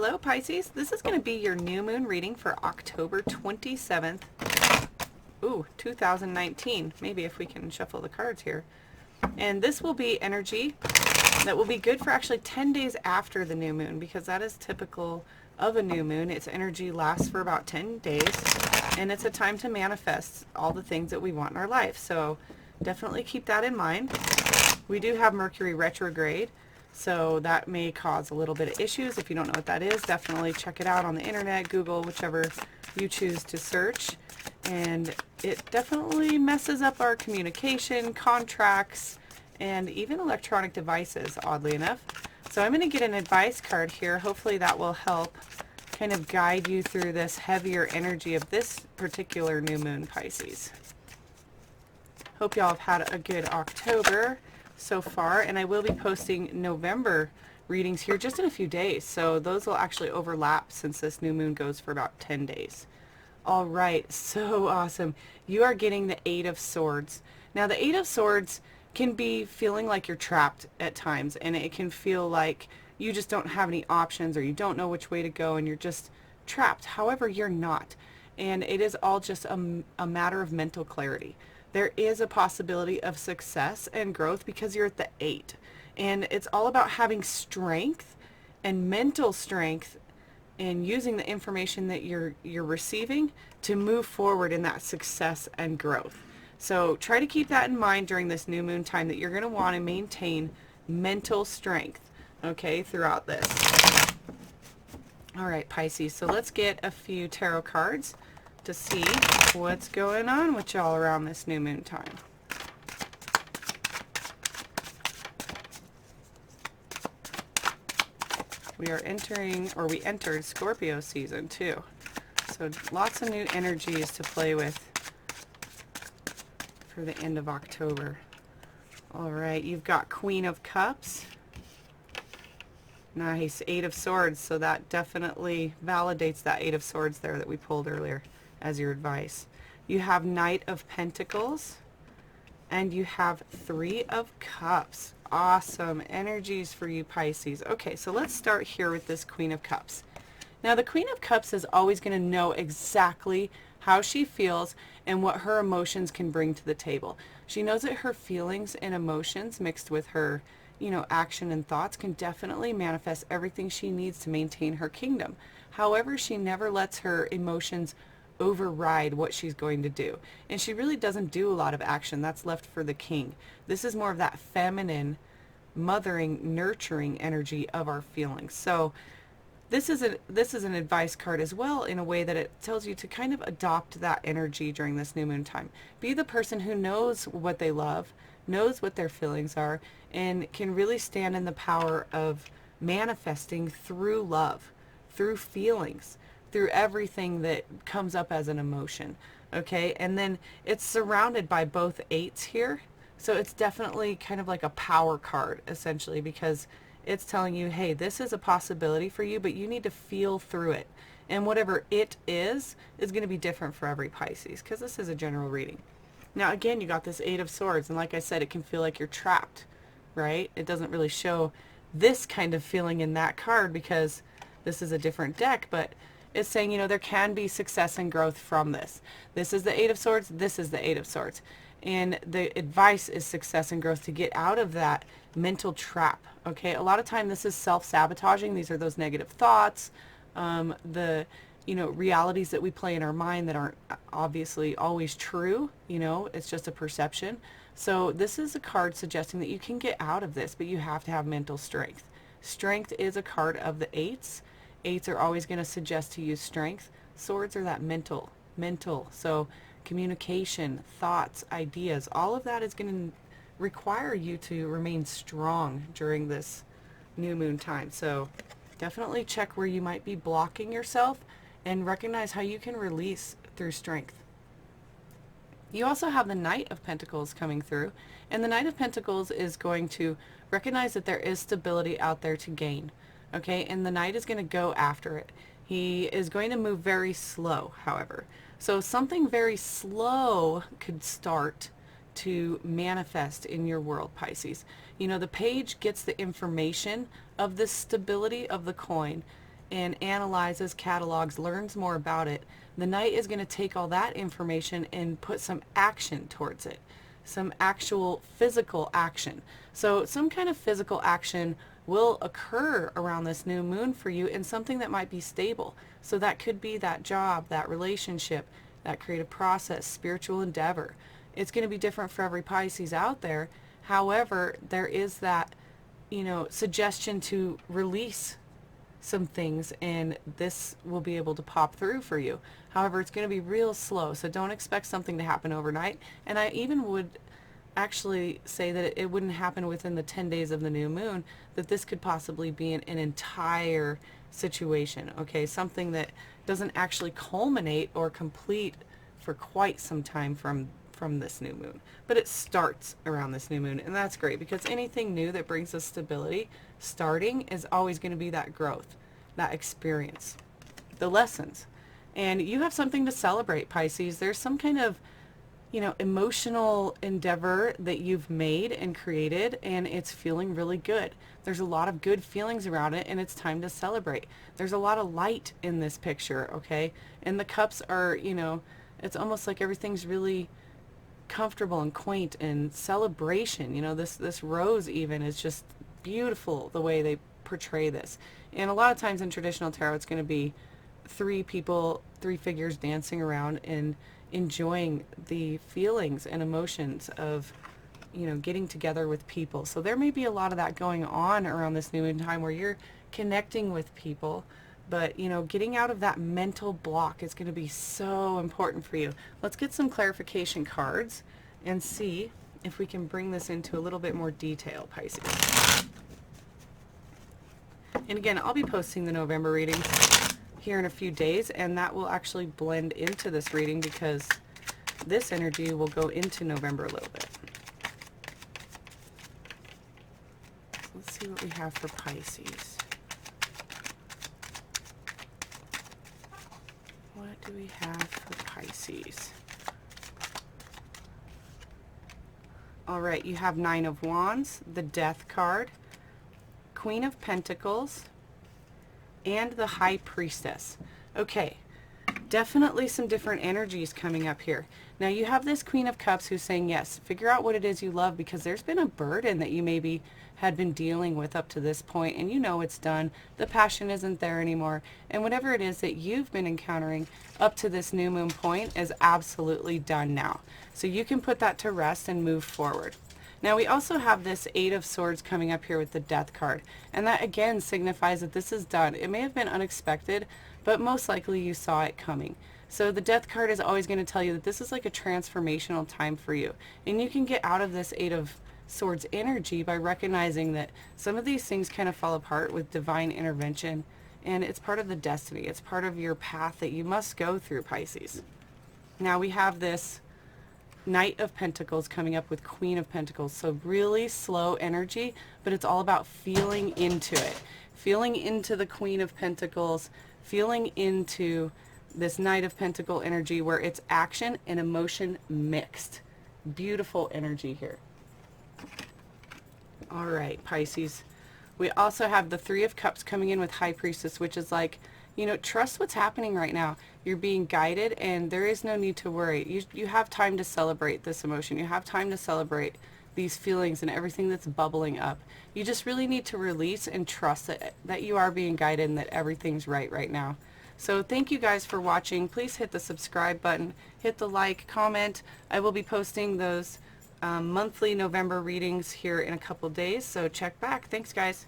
Hello Pisces, this is going to be your new moon reading for October 27th, 2019. Maybe if we can shuffle the cards here. And this will be energy that will be good for actually 10 days after the new moon, because that is typical of a new moon. Its energy lasts for about 10 days, and it's a time to manifest all the things that we want in our life. So definitely keep that in mind. We do have Mercury retrograde, so that may cause a little bit of issues. If you don't know what that is, definitely check it out on the internet, Google, whichever you choose to search. And it definitely messes up our communication, contracts, and even electronic devices, oddly enough. So I'm going to get an advice card here. Hopefully that will help kind of guide you through this heavier energy of this particular new moon, Pisces. Hope y'all have had a good October so far, and I will be posting November readings here just in a few days, so those will actually overlap since this new moon goes for about 10 days. All right, so awesome. You are getting the Eight of Swords. Now the Eight of Swords can be feeling like you're trapped at times, and it can feel like you just don't have any options, or you don't know which way to go, and you're just trapped. However, you're not, and it is all just a matter of mental clarity. There is a possibility of success and growth because you're at the 8, and it's all about having strength and mental strength and using the information that you're receiving to move forward in that success and growth. So try to keep that in mind during this new moon time, that you're going to want to maintain mental strength, okay, throughout this. All right, Pisces, so let's get a few tarot cards to see what's going on with y'all around this new moon time. We are entering, or we entered Scorpio season too. So lots of new energies to play with for the end of October. All right, you've got Queen of Cups. Nice, Eight of Swords, so that definitely validates that Eight of Swords there that we pulled earlier as your advice. You have Knight of Pentacles, and you have Three of Cups. Awesome energies for you, Pisces. Okay, so let's start here with this Queen of Cups. Now the Queen of Cups is always going to know exactly how she feels and what her emotions can bring to the table. She knows that her feelings and emotions mixed with her, action and thoughts can definitely manifest everything she needs to maintain her kingdom. However, she never lets her emotions override what she's going to do. And she really doesn't do a lot of action. That's left for the king. This is more of that feminine, mothering, nurturing energy of our feelings. So this is an advice card as well, in a way that it tells you to kind of adopt that energy during this new moon time. Be the person who knows what they love, knows what their feelings are, and can really stand in the power of manifesting through love, through feelings, through everything that comes up as an emotion. Okay, and then it's surrounded by both eights here, so it's definitely kind of like a power card essentially, because it's telling you, hey, this is a possibility for you, but you need to feel through it, and whatever it is going to be different for every Pisces, because this is a general reading. Now again, you got this Eight of Swords, and like I said, it can feel like you're trapped, right? It doesn't really show this kind of feeling in that card because this is a different deck, but it's saying, there can be success and growth from this. This is the Eight of Swords, this is the Eight of Swords. And the advice is success and growth to get out of that mental trap, okay? A lot of time this is self-sabotaging. These are those negative thoughts, the realities that we play in our mind that aren't obviously always true, it's just a perception. So this is a card suggesting that you can get out of this, but you have to have mental strength. Strength is a card of the eights. Eights are always going to suggest to use strength. Swords are that mental. So communication, thoughts, ideas, all of that is going to require you to remain strong during this new moon time. So definitely check where you might be blocking yourself and recognize how you can release through strength. You also have the Knight of Pentacles coming through, and the Knight of Pentacles is going to recognize that there is stability out there to gain. Okay, and the Knight is going to go after it. He is going to move very slow, however. So something very slow could start to manifest in your world, Pisces. The page gets the information of the stability of the coin, and analyzes, catalogs, learns more about it. The Knight is going to take all that information and put some action towards it, some actual physical action. So some kind of physical action will occur around this new moon for you, and something that might be stable. So that could be that job, that relationship, that creative process, spiritual endeavor. It's going to be different for every Pisces out there. However, there is that, suggestion to release some things, and this will be able to pop through for you. However, it's going to be real slow, so don't expect something to happen overnight. And I even would actually say that it wouldn't happen within the 10 days of the new moon, that this could possibly be an entire situation, okay? Something that doesn't actually culminate or complete for quite some time from this new moon. But it starts around this new moon, and that's great, because anything new that brings us stability, starting is always going to be that growth, that experience, the lessons. And you have something to celebrate, Pisces. There's some kind of emotional endeavor that you've made and created, and it's feeling really good. There's a lot of good feelings around it, and it's time to celebrate. There's a lot of light in this picture, okay? And the cups are, it's almost like everything's really comfortable and quaint and celebration. This rose even is just beautiful the way they portray this. And a lot of times in traditional tarot, it's going to be three people, three figures dancing around and enjoying the feelings and emotions of getting together with people. So there may be a lot of that going on around this new moon time, where you're connecting with people, but getting out of that mental block is going to be so important for you. Let's get some clarification cards and see if we can bring this into a little bit more detail, Pisces. And again, I'll be posting the November readings here in a few days, and that will actually blend into this reading, because this energy will go into November a little bit. So let's see what we have for Pisces. What do we have for Pisces? All right, you have Nine of Wands, the Death card, Queen of Pentacles, and the High Priestess. Okay, definitely some different energies coming up here. Now you have this Queen of Cups who's saying, yes, figure out what it is you love, because there's been a burden that you maybe had been dealing with up to this point, and it's done. The passion isn't there anymore, and whatever it is that you've been encountering up to this new moon point is absolutely done now. So you can put that to rest and move forward. Now we also have this Eight of Swords coming up here with the Death card, and that again signifies that this is done. It may have been unexpected, but most likely you saw it coming. So the Death card is always going to tell you that this is like a transformational time for you, and you can get out of this Eight of Swords energy by recognizing that some of these things kind of fall apart with divine intervention, and it's part of the destiny. It's part of your path that you must go through, Pisces. Now we have this Knight of Pentacles coming up with Queen of Pentacles. So really slow energy, but it's all about feeling into it. Feeling into the Queen of Pentacles, feeling into this Knight of Pentacle energy, where it's action and emotion mixed. Beautiful energy here. All right, Pisces. We also have the Three of Cups coming in with High Priestess, which is like, trust what's happening right now. You're being guided, and there is no need to worry. You have time to celebrate this emotion. You have time to celebrate these feelings and everything that's bubbling up. You just really need to release and trust that you are being guided and that everything's right now. So thank you guys for watching. Please hit the subscribe button, hit the like, comment. I will be posting those monthly November readings here in a couple days, so check back. Thanks, guys.